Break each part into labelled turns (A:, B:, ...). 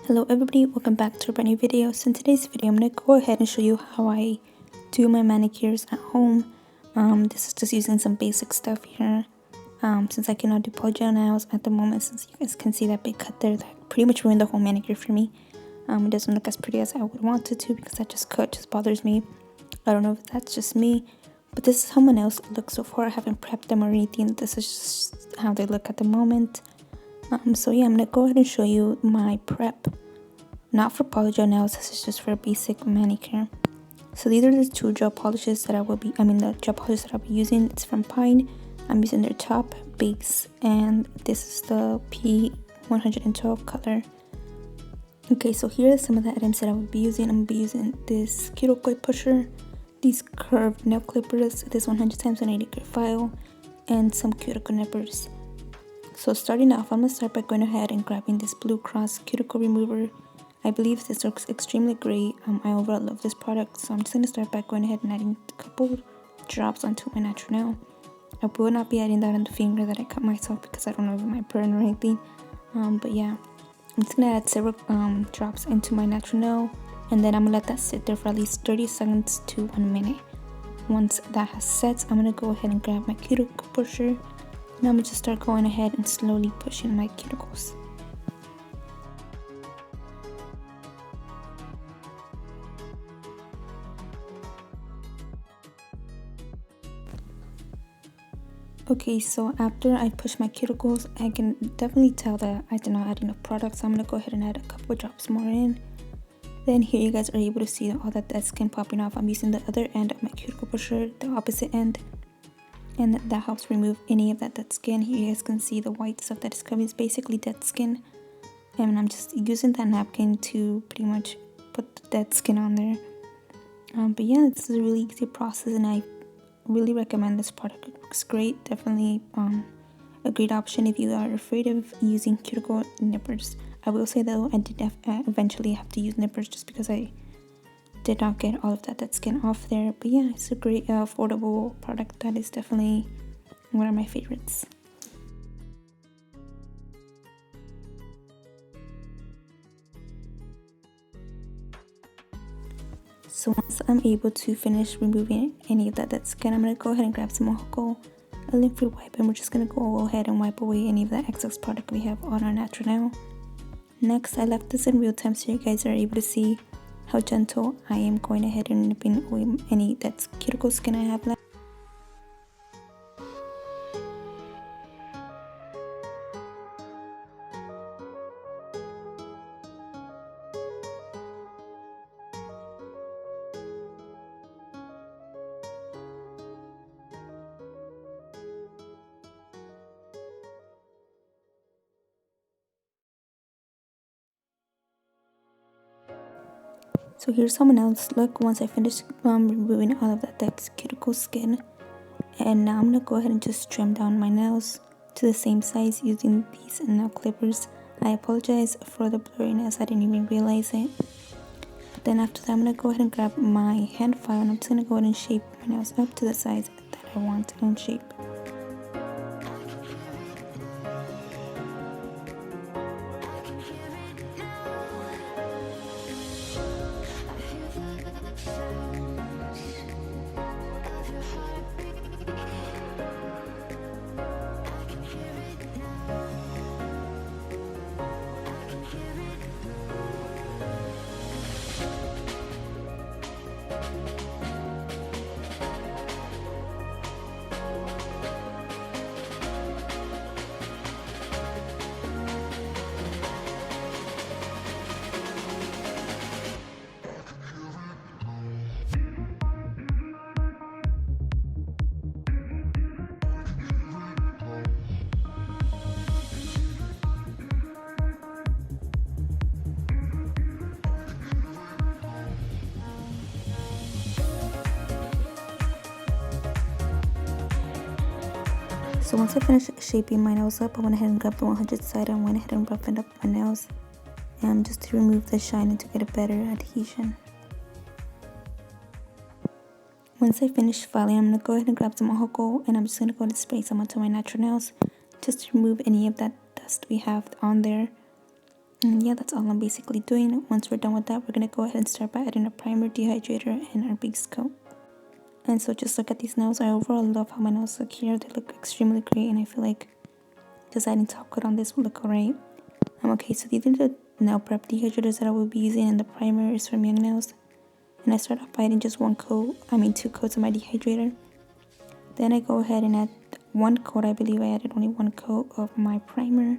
A: Hello everybody, welcome back to a brand new video. So in today's video I'm going to go ahead and show you how I do my manicures at home. This is just using some basic stuff here. Since I cannot do polygel nails at the moment, since you guys can see that big cut there that pretty much ruined the whole manicure for me. It doesn't look as pretty as I would want it to because that cut just bothers me. I don't know if that's just me, but this is how my nails look so far. I haven't prepped them or anything. This is just how they look at the moment. So yeah, I'm going to go ahead and show you my prep. Not for polygel nails, this is just for a basic manicure. So these are the two gel polishes that the gel polishes that I'll be using. It's from Pine. I'm using their top, base, and this is the P112 color. Okay, so here are some of the items that I will be using. I'm going to be using this cuticle pusher, these curved nail clippers, this 100x180 grit file, and some cuticle nippers. So starting off, I'm going to start by going ahead and grabbing this Blue Cross cuticle remover. I believe this looks extremely great. I overall love this product, so I'm just going to start by going ahead and adding a couple drops onto my natural nail. I will not be adding that on the finger that I cut myself because I don't know if it might burn or anything. But yeah, I'm just going to add several drops into my natural nail, and then I'm going to let that sit there for at least 30 seconds to 1 minute. Once that has set, I'm going to go ahead and grab my cuticle pusher, and I'm going to just start going ahead and slowly pushing my cuticles. Okay, so after I push my cuticles, I can definitely tell that I did not add enough product, so I'm going to go ahead and add a couple drops more in. Then here you guys are able to see all that dead skin popping off. I'm using the other end of my cuticle pusher, the opposite end, and that helps remove any of that dead skin. Here you guys can see the white stuff that is coming. It's basically dead skin, and I'm just using that napkin to pretty much put the dead skin on there. But yeah, this is a really easy process, and I really recommend this product. It looks great. Definitely a great option if you are afraid of using cuticle nippers. I will say though, I did eventually have to use nippers just because I did not get all of that dead skin off there. But yeah, it's a great affordable product that is definitely one of my favorites. So once I'm able to finish removing any of that dead skin, I'm going to go ahead and grab some alcohol, a lymph wipe, and we're just going to go ahead and wipe away any of the excess product we have on our natural nail. Next, I left this in real time so you guys are able to see how gentle I am going ahead and nipping away any that cuticle skin I have left. So here's how my nails look once I finish removing all of that dead cuticle skin. And now I'm going to go ahead and just trim down my nails to the same size using these nail clippers. I apologize for the blurriness, I didn't even realize it. Then after that, I'm going to go ahead and grab my hand file, and I'm just going to go ahead and shape my nails up to the size that I want and shape. So once I finished shaping my nails up, I went ahead and grabbed the 100 side and went ahead and roughened up my nails, just to remove the shine and to get a better adhesion. Once I finish filing, I'm going to go ahead and grab some alcohol, and I'm just going to go ahead and spray some onto my natural nails just to remove any of that dust we have on there. And yeah, that's all I'm basically doing. Once we're done with that, we're going to go ahead and start by adding a primer, dehydrator, and our base coat. And so just look at these nails. I overall love how my nails look here. They look extremely great, and I feel like just adding top coat on this will look alright. Okay, so these are the nail prep dehydrators that I will be using, and the primer is from Young Nails. And I start off by adding just two coats of my dehydrator. Then I go ahead and add one coat. I believe I added only one coat of my primer.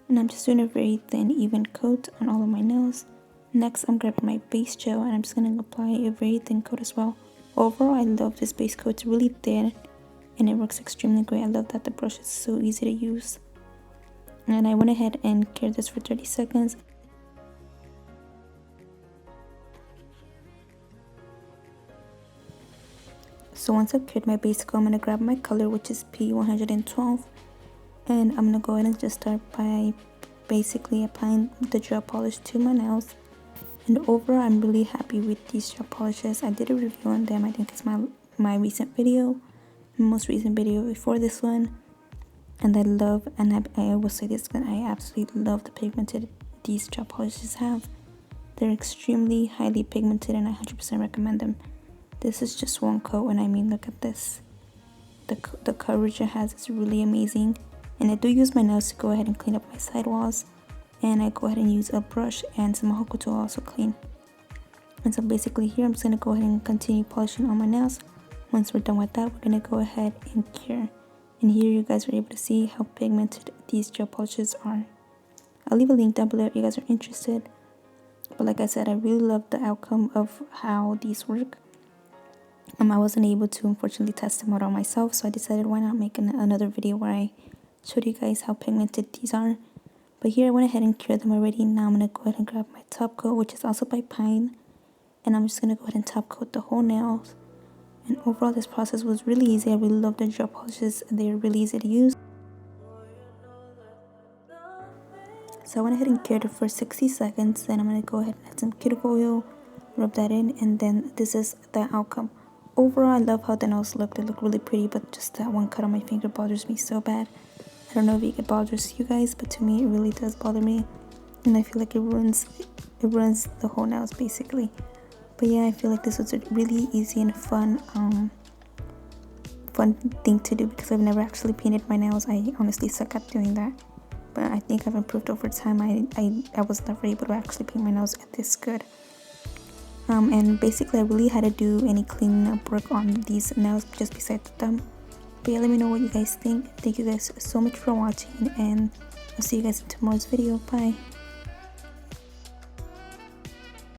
A: And I'm just doing a very thin, even coat on all of my nails. Next, I'm grabbing my base gel, and I'm just going to apply a very thin coat as well. Overall, I love this base coat. It's really thin, and it works extremely great. I love that the brush is so easy to use. And I went ahead and cured this for 30 seconds. So once I've cured my base coat, I'm going to grab my color, which is P112. And I'm going to go ahead and just start by basically applying the gel polish to my nails. And overall, I'm really happy with these gel polishes. I did a review on them. I think it's my recent video, my most recent video before this one. And I will say this, that I absolutely love the pigmented these gel polishes have. They're extremely highly pigmented, and I 100% recommend them. This is just one coat, and I mean, look at this. The coverage it has is really amazing. And I do use my nails to go ahead and clean up my sidewalls. And I go ahead and use a brush and some hoku to also clean. And so basically here, I'm just going to go ahead and continue polishing all my nails. Once we're done with that, we're going to go ahead and cure. And here you guys are able to see how pigmented these gel polishes are. I'll leave a link down below if you guys are interested. But like I said, I really love the outcome of how these work. I wasn't able to unfortunately test them out on myself, so I decided why not make another video where I showed you guys how pigmented these are. But here I went ahead and cured them already. Now I'm going to go ahead and grab my top coat, which is also by Pine. And I'm just going to go ahead and top coat the whole nails. And overall, this process was really easy. I really love the gel polishes. They're really easy to use. So I went ahead and cured it for 60 seconds. Then I'm going to go ahead and add some cuticle oil, rub that in, and then this is the outcome. Overall, I love how the nails look. They look really pretty, but just that one cut on my finger bothers me so bad. I don't know if it bothers you guys, but to me it really does bother me, and I feel like it ruins the whole nails basically. But yeah, I feel like this was a really easy and fun thing to do, because I've never actually painted my nails. I honestly suck at doing that, but I think I've improved over time. I was never able to actually paint my nails this good. And basically I really had to do any cleaning up work on these nails just besides the thumb. But yeah, let me know what you guys think. Thank you guys so much for watching, and I'll see you guys in tomorrow's video. Bye.